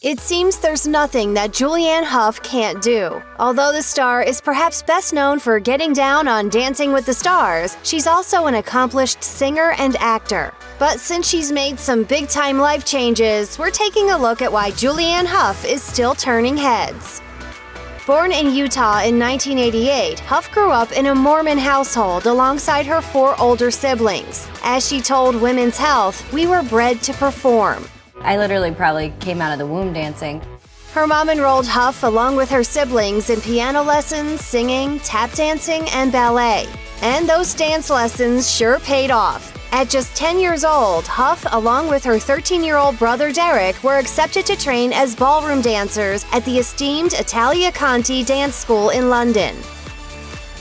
It seems there's nothing that Julianne Hough can't do. Although the star is perhaps best known for getting down on Dancing with the Stars, she's also an accomplished singer and actor. But since she's made some big-time life changes, we're taking a look at why Julianne Hough is still turning heads. Born in Utah in 1988, Hough grew up in a Mormon household alongside her 4 older siblings. As she told Women's Health, "We were bred to perform." I literally probably came out of the womb dancing. Her mom enrolled Hough along with her siblings in piano lessons, singing, tap dancing, and ballet. And those dance lessons sure paid off. At just 10 years old, Hough, along with her 13-year-old brother Derek, were accepted to train as ballroom dancers at the esteemed Italia Conti Dance School in London.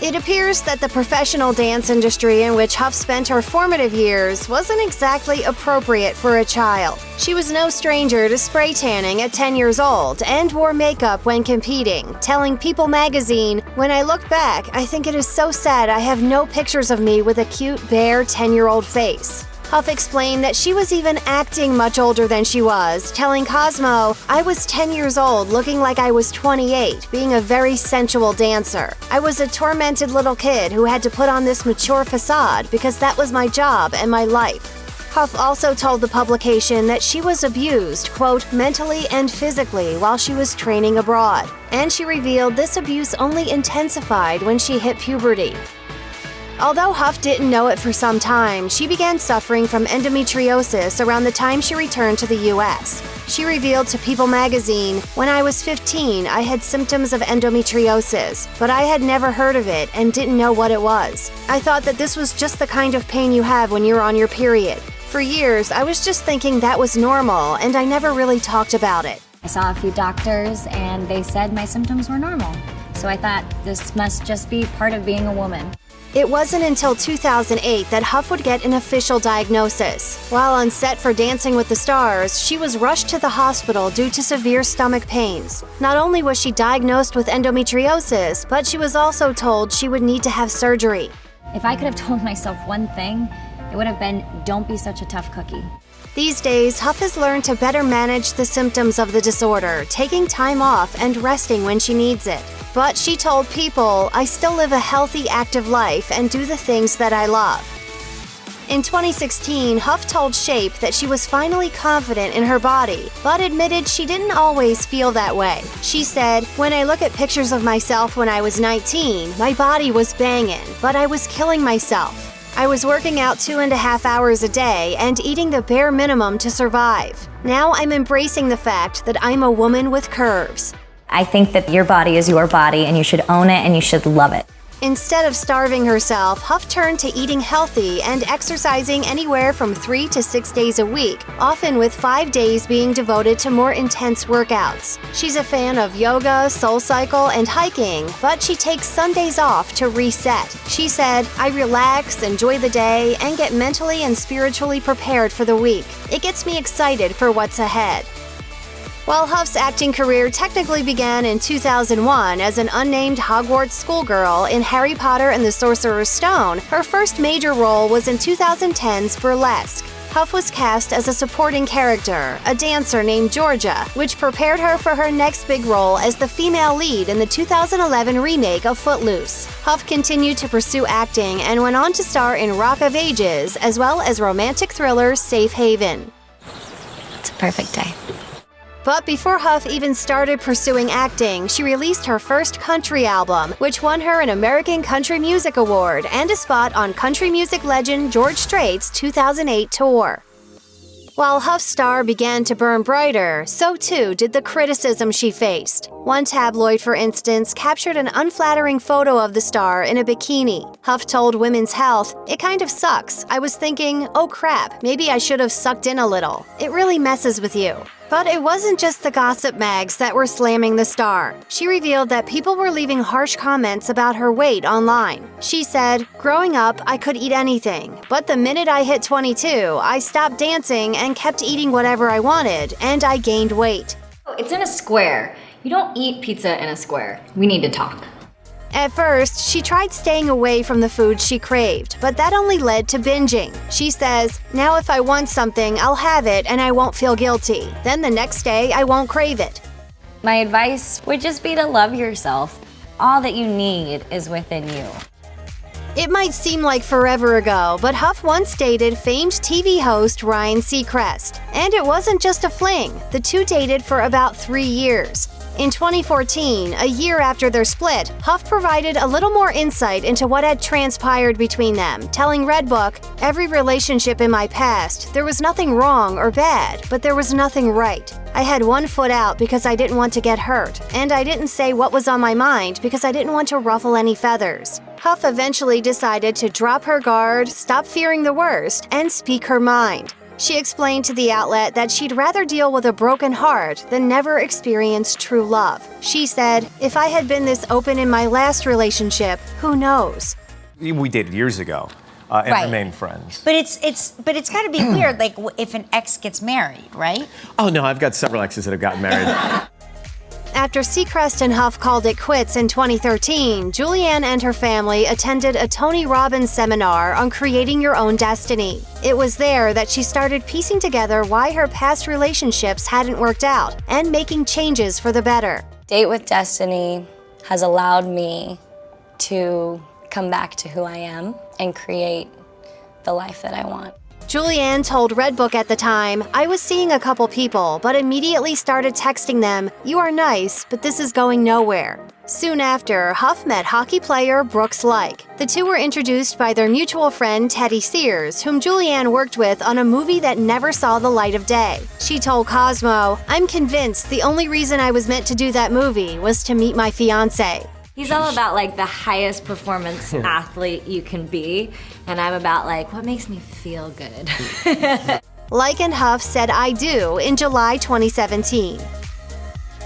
It appears that the professional dance industry in which Hough spent her formative years wasn't exactly appropriate for a child. She was no stranger to spray tanning at 10 years old and wore makeup when competing, telling People magazine, "When I look back, I think it is so sad I have no pictures of me with a cute, bare 10-year-old face." Hough explained that she was even acting much older than she was, telling Cosmo, "I was 10 years old looking like I was 28, being a very sensual dancer. I was a tormented little kid who had to put on this mature facade because that was my job and my life." Hough also told the publication that she was abused, quote, "mentally and physically while she was training abroad." And she revealed this abuse only intensified when she hit puberty. Although Hough didn't know it for some time, she began suffering from endometriosis around the time she returned to the U.S. She revealed to People magazine, "When I was 15, I had symptoms of endometriosis, but I had never heard of it and didn't know what it was. I thought that this was just the kind of pain you have when you're on your period. For years, I was just thinking that was normal, and I never really talked about it." I saw a few doctors and they said my symptoms were normal. So I thought this must just be part of being a woman. It wasn't until 2008 that Hough would get an official diagnosis. While on set for Dancing with the Stars, she was rushed to the hospital due to severe stomach pains. Not only was she diagnosed with endometriosis, but she was also told she would need to have surgery. If I could have told myself one thing, it would have been, don't be such a tough cookie. These days, Hough has learned to better manage the symptoms of the disorder, taking time off and resting when she needs it. But she told People, "I still live a healthy, active life and do the things that I love." In 2016, Hough told Shape that she was finally confident in her body, but admitted she didn't always feel that way. She said, "When I look at pictures of myself when I was 19, my body was banging, but I was killing myself. I was working out 2.5 hours a day and eating the bare minimum to survive. Now I'm embracing the fact that I'm a woman with curves." I think that your body is your body and you should own it and you should love it. Instead of starving herself, Hough turned to eating healthy and exercising anywhere from 3 to 6 days a week, often with 5 days being devoted to more intense workouts. She's a fan of yoga, SoulCycle, and hiking, but she takes Sundays off to reset. She said, "I relax, enjoy the day, and get mentally and spiritually prepared for the week. It gets me excited for what's ahead." While Hough's acting career technically began in 2001 as an unnamed Hogwarts schoolgirl in Harry Potter and the Sorcerer's Stone, her first major role was in 2010's Burlesque. Hough was cast as a supporting character, a dancer named Georgia, which prepared her for her next big role as the female lead in the 2011 remake of Footloose. Hough continued to pursue acting and went on to star in Rock of Ages, as well as romantic thriller Safe Haven. It's a perfect day. But before Hough even started pursuing acting, she released her first country album, which won her an American Country Music Award and a spot on country music legend George Strait's 2008 tour. While Hough's star began to burn brighter, so too did the criticism she faced. One tabloid, for instance, captured an unflattering photo of the star in a bikini. Hough told Women's Health, "It kind of sucks. I was thinking, oh crap, maybe I should have sucked in a little. It really messes with you." But it wasn't just the gossip mags that were slamming the star. She revealed that people were leaving harsh comments about her weight online. She said, "Growing up, I could eat anything, but the minute I hit 22, I stopped dancing and kept eating whatever I wanted, and I gained weight." It's in a square. You don't eat pizza in a square. We need to talk. At first, she tried staying away from the food she craved, but that only led to binging. She says, "Now if I want something, I'll have it and I won't feel guilty. Then the next day, I won't crave it." My advice would just be to love yourself. All that you need is within you. It might seem like forever ago, but Hough once dated famed TV host Ryan Seacrest. And it wasn't just a fling. The two dated for about 3 years. In 2014, a year after their split, Hough provided a little more insight into what had transpired between them, telling Redbook, "Every relationship in my past, there was nothing wrong or bad, but there was nothing right. I had one foot out because I didn't want to get hurt, and I didn't say what was on my mind because I didn't want to ruffle any feathers." Hough eventually decided to drop her guard, stop fearing the worst, and speak her mind. She explained to the outlet that she'd rather deal with a broken heart than never experience true love. She said, "If I had been this open in my last relationship, who knows?" We dated years ago and Right. remained friends. But it's got to be weird, like if an ex gets married, right? Oh no, I've got several exes that have gotten married. After Seacrest and Hough called it quits in 2013, Julianne and her family attended a Tony Robbins seminar on creating your own destiny. It was there that she started piecing together why her past relationships hadn't worked out and making changes for the better. Date with Destiny has allowed me to come back to who I am and create the life that I want. Julianne told Redbook at the time, "I was seeing a couple people, but immediately started texting them, 'You are nice, but this is going nowhere.'" Soon after, Hough met hockey player Brooks Laich. The two were introduced by their mutual friend Teddy Sears, whom Julianne worked with on a movie that never saw the light of day. She told Cosmo, "I'm convinced the only reason I was meant to do that movie was to meet my fiancé." He's all about like the highest performance athlete you can be, and I'm about like what makes me feel good. Laich and Hough said "I do" in July 2017.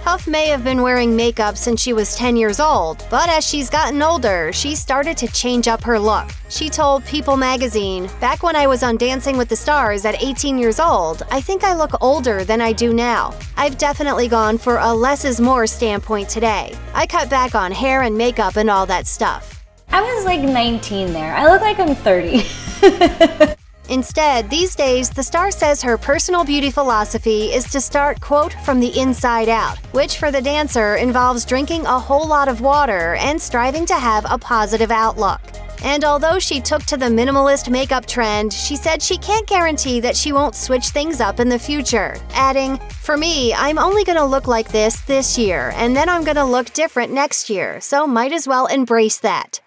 Hough may have been wearing makeup since she was 10 years old, but as she's gotten older, she started to change up her look. She told People magazine, "Back when I was on Dancing with the Stars at 18 years old, I think I look older than I do now. I've definitely gone for a less is more standpoint today. I cut back on hair and makeup and all that stuff." I was like 19 there. I look like I'm 30. Instead, these days, the star says her personal beauty philosophy is to start, quote, "from the inside out," which for the dancer involves drinking a whole lot of water and striving to have a positive outlook. And although she took to the minimalist makeup trend, she said she can't guarantee that she won't switch things up in the future, adding, "For me, I'm only gonna look like this year, and then I'm gonna look different next year, so might as well embrace that."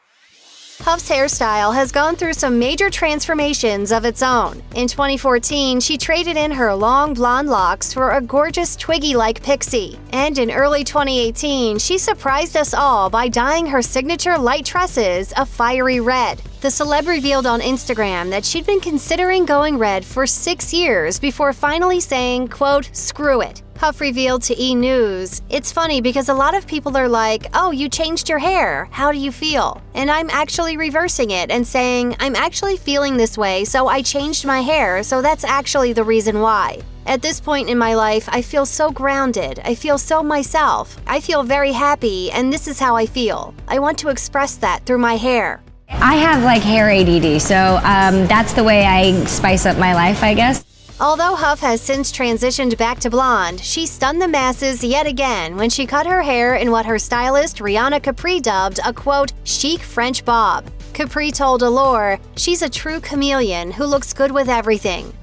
Hough's hairstyle has gone through some major transformations of its own. In 2014, she traded in her long blonde locks for a gorgeous Twiggy-like pixie. And in early 2018, she surprised us all by dyeing her signature light tresses a fiery red. The celeb revealed on Instagram that she'd been considering going red for 6 years before finally saying, quote, "Screw it." Hough revealed to E! News, "It's funny because a lot of people are like, 'Oh, you changed your hair. How do you feel?' And I'm actually reversing it and saying, 'I'm actually feeling this way, so I changed my hair, so that's actually the reason why.' At this point in my life, I feel so grounded. I feel so myself. I feel very happy, and this is how I feel. I want to express that through my hair." I have like hair ADD, so that's the way I spice up my life, I guess. Although Hough has since transitioned back to blonde, she stunned the masses yet again when she cut her hair in what her stylist Rihanna Capri dubbed a, quote, "chic French bob." Capri told Allure, "She's a true chameleon who looks good with everything."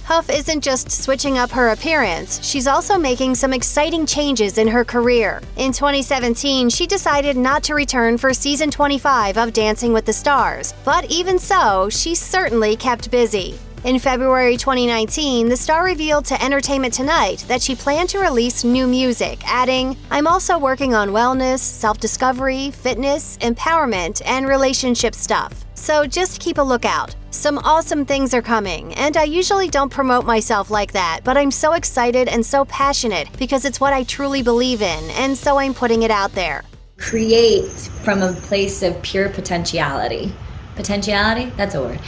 Hough isn't just switching up her appearance, she's also making some exciting changes in her career. In 2017, she decided not to return for season 25 of Dancing with the Stars, but even so, she certainly kept busy. In February 2019, the star revealed to Entertainment Tonight that she planned to release new music, adding, "I'm also working on wellness, self-discovery, fitness, empowerment, and relationship stuff. So just keep a lookout. Some awesome things are coming, and I usually don't promote myself like that, but I'm so excited and so passionate because it's what I truly believe in, and so I'm putting it out there." Create from a place of pure potentiality. Potentiality? That's a word.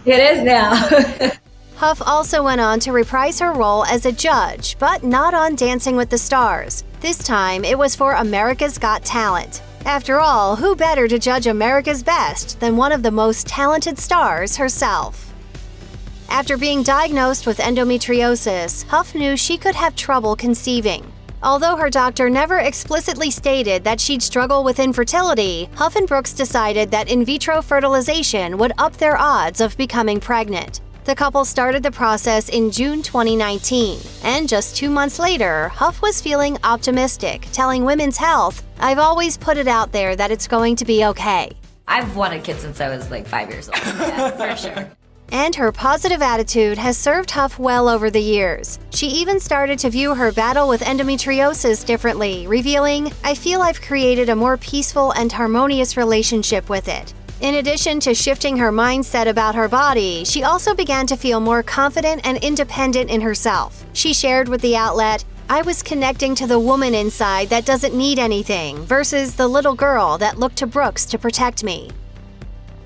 It is now. Hough also went on to reprise her role as a judge, but not on Dancing with the Stars. This time, it was for America's Got Talent. After all, who better to judge America's best than one of the most talented stars herself? After being diagnosed with endometriosis, Hough knew she could have trouble conceiving. Although her doctor never explicitly stated that she'd struggle with infertility, Hough and Brooks decided that in vitro fertilization would up their odds of becoming pregnant. The couple started the process in June 2019, and just 2 months later, Hough was feeling optimistic, telling Women's Health, "I've always put it out there that it's going to be okay." I've wanted kids since I was like 5 years old. Yeah, for sure. And her positive attitude has served Hough well over the years. She even started to view her battle with endometriosis differently, revealing, "I feel I've created a more peaceful and harmonious relationship with it." In addition to shifting her mindset about her body, she also began to feel more confident and independent in herself. She shared with the outlet, "I was connecting to the woman inside that doesn't need anything versus the little girl that looked to Brooks to protect me."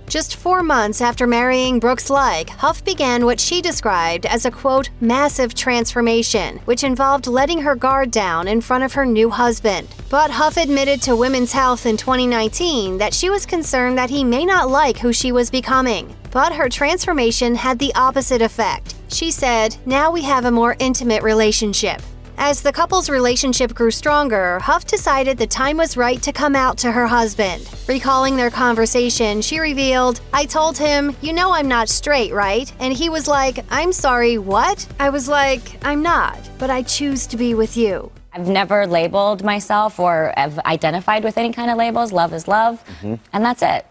Just 4 months after marrying Brooks Laich, Hough began what she described as a, quote, massive transformation, which involved letting her guard down in front of her new husband. But Hough admitted to Women's Health in 2019 that she was concerned that he may not like who she was becoming. But her transformation had the opposite effect. She said, "Now we have a more intimate relationship." As the couple's relationship grew stronger, Hough decided the time was right to come out to her husband. Recalling their conversation, she revealed, "I told him, 'You know I'm not straight, right?' And he was like, 'I'm sorry, what?' I was like, 'I'm not, but I choose to be with you.'" I've never labeled myself or have identified with any kind of labels. Love is love, and that's it.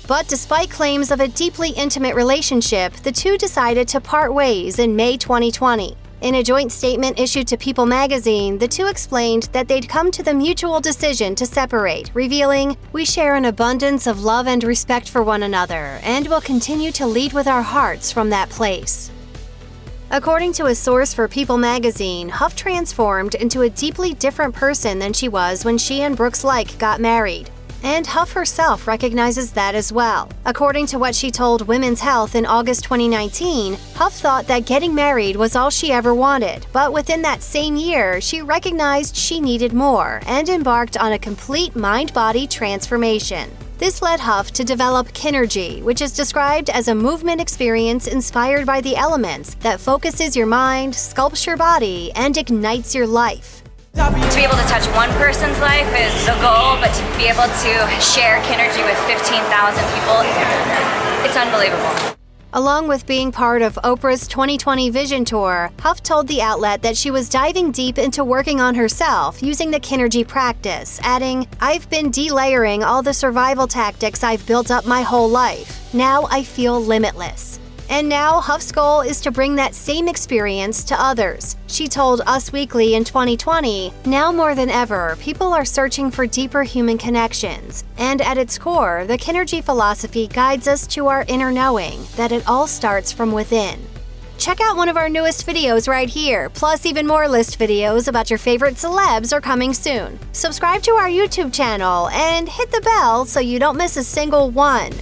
But despite claims of a deeply intimate relationship, the two decided to part ways in May 2020. In a joint statement issued to People magazine, the two explained that they'd come to the mutual decision to separate, revealing, "We share an abundance of love and respect for one another, and will continue to lead with our hearts from that place." According to a source for People magazine, Hough transformed into a deeply different person than she was when she and Brooks Laich got married. And Hough herself recognizes that as well. According to what she told Women's Health in August 2019, Hough thought that getting married was all she ever wanted, but within that same year, she recognized she needed more and embarked on a complete mind-body transformation. This led Hough to develop Kinergy, which is described as a movement experience inspired by the elements that focuses your mind, sculpts your body, and ignites your life. To be able to touch one person's life is the goal, but to be able to share Kinergy with 15,000 people, it's unbelievable. Along with being part of Oprah's 2020 Vision Tour, Hough told the outlet that she was diving deep into working on herself using the Kinergy practice, adding, "I've been delayering all the survival tactics I've built up my whole life. Now I feel limitless." And now Hough's goal is to bring that same experience to others. She told Us Weekly in 2020, "Now more than ever, people are searching for deeper human connections. And at its core, the Kinergy philosophy guides us to our inner knowing that it all starts from within." Check out one of our newest videos right here, plus even more list videos about your favorite celebs are coming soon. Subscribe to our YouTube channel and hit the bell so you don't miss a single one.